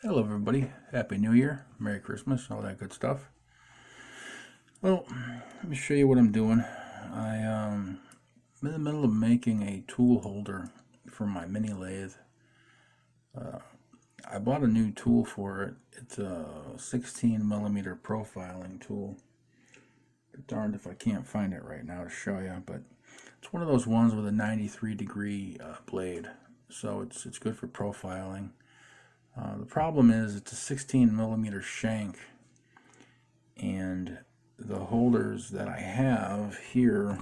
Hello, everybody. Happy New Year, Merry Christmas, all that good stuff. Well, let me show you what I'm doing. I'm in the middle of making a tool holder for my mini lathe. I bought a new tool for it. It's a 16 millimeter profiling tool. Darned if I can't find it right now to show you, but it's one of those ones with a 93-degree blade, so it's good for profiling. The problem is it's a 16 millimeter shank, and the holders that I have here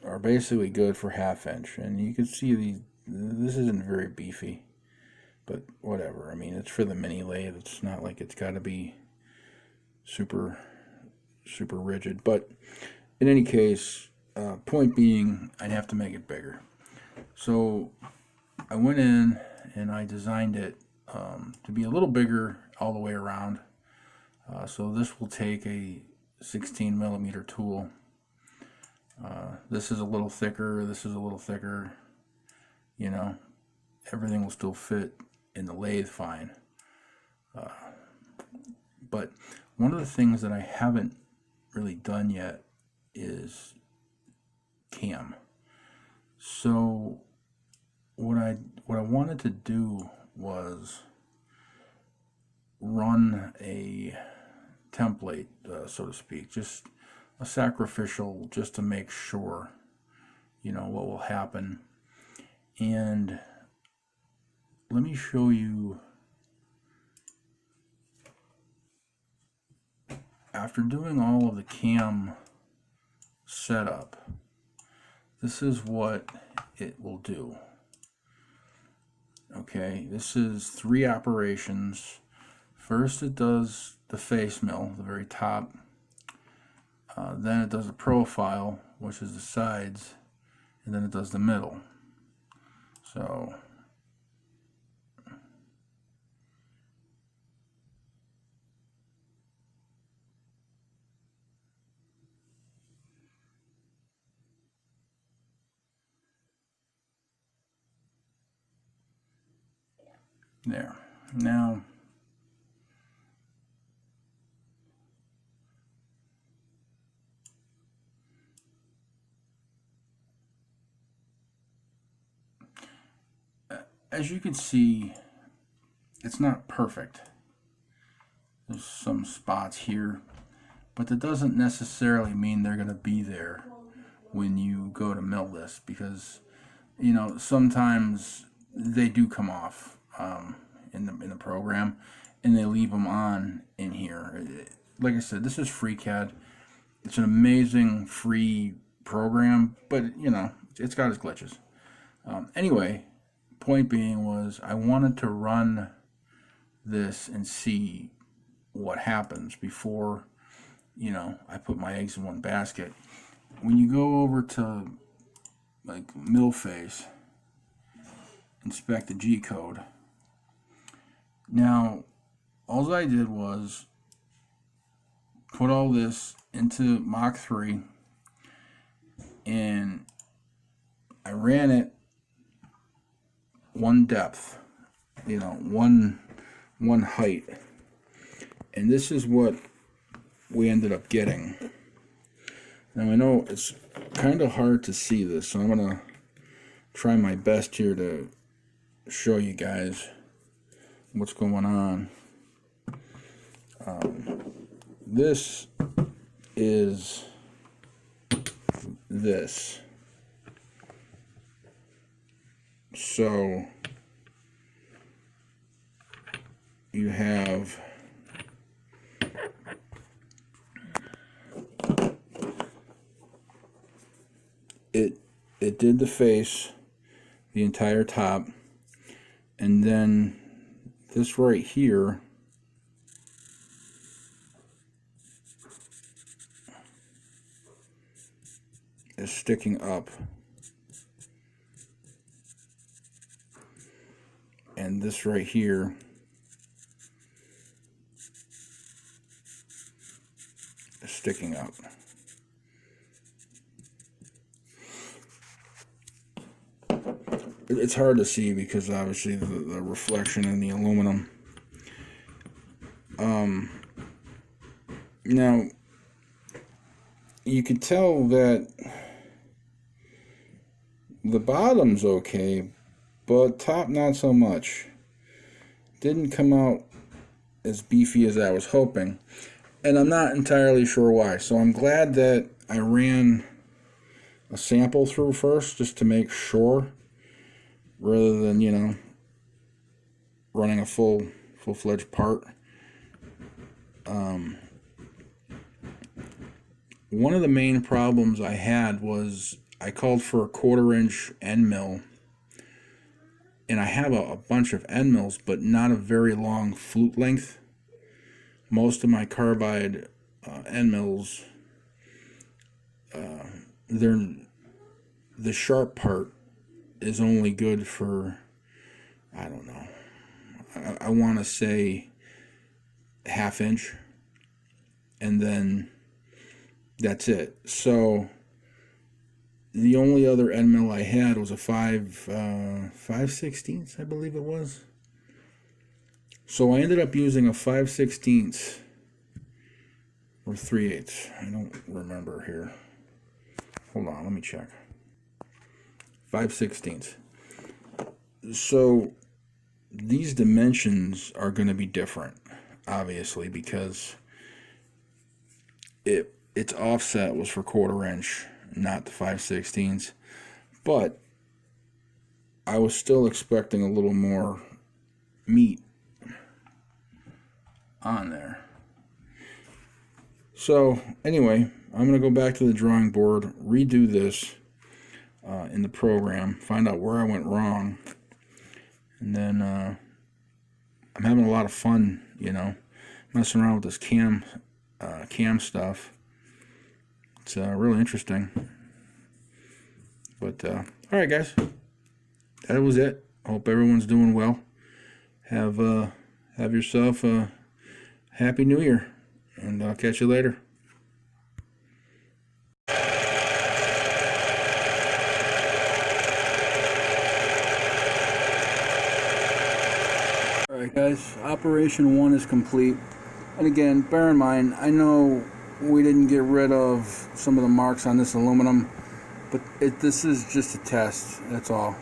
are basically good for 1/2 inch, and you can see this isn't very beefy, but whatever. I mean, it's for the mini lathe. It's not like it's got to be super rigid, but in any case, point being, I'd have to make it bigger. So I went in and I designed it to be a little bigger all the way around. So this will take a 16 millimeter tool. This is a little thicker, this is a little thicker. You know, everything will still fit in the lathe fine. But one of the things that I haven't really done yet is CAM. So what I wanted to do was run a template, so to speak, just a sacrificial, just to make sure, what will happen. And let me show you. After doing all of the CAM setup, this is what it will do. Okay, this is 3 operations. First it does the face mill, the very top. Then it does the profile, which is the sides, and then it does the middle. So there. Now as you can see, it's not perfect. There's some spots here, but that doesn't necessarily mean they're going to be there when you go to mill this, because sometimes they do come off in the program, and they leave them on in here. Like I said, this is FreeCAD. It's an amazing free program, but it's got its glitches. Anyway, point being was I wanted to run this and see what happens before I put my eggs in one basket. When you go over to like mill face, inspect the G code. Now all I did was put all this into Mach 3, and I ran it one depth, one height, and this is what we ended up getting. Now I know it's kind of hard to see this, so I'm gonna try my best here to show you guys what's going on. This is this. So you have it did the face, the entire top, and then this right here is sticking up, and this right here is sticking up. it's hard to see because obviously the reflection in the aluminum. Now you can tell that the bottom's okay, but top not so much. Didn't come out as beefy as I was hoping, and I'm not entirely sure why. So I'm glad that I ran a sample through first just to make sure, rather than, you know, running a full-fledged part. One of the main problems I had was I called for a 1/4 inch end mill, and I have a bunch of end mills, but not a very long flute length. Most of my carbide end mills, the sharp part is only good for, I don't know, I want to say 1/2 inch, and then that's it. So the only other end mill I had was a 5/16, I believe it was. So I ended up using a 5/16 or 3/8. I don't remember here. Hold on, let me check. 5/16. So these dimensions are going to be different, obviously, because its offset was for 1/4 inch, not the 5/16. But I was still expecting a little more meat on there. So anyway, I'm going to go back to the drawing board, redo this in the program, find out where I went wrong, and then I'm having a lot of fun, you know, messing around with this cam stuff. It's really interesting. But all right, guys, that was it. Hope everyone's doing well. Have yourself a Happy New Year, and I'll catch you later. Alright guys, Operation 1 is complete. And again, bear in mind, I know we didn't get rid of some of the marks on this aluminum, but this is just a test, that's all.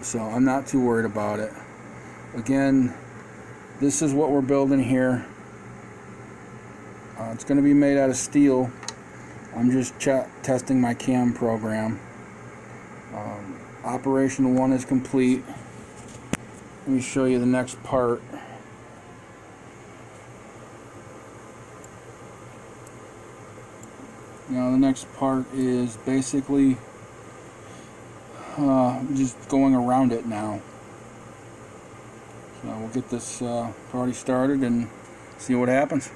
So I'm not too worried about it. Again, this is what we're building here. It's going to be made out of steel. I'm just testing my CAM program. Operation 1 is complete. Let me show you the next part. Now the next part is basically just going around it now. So we'll get this party started and see what happens.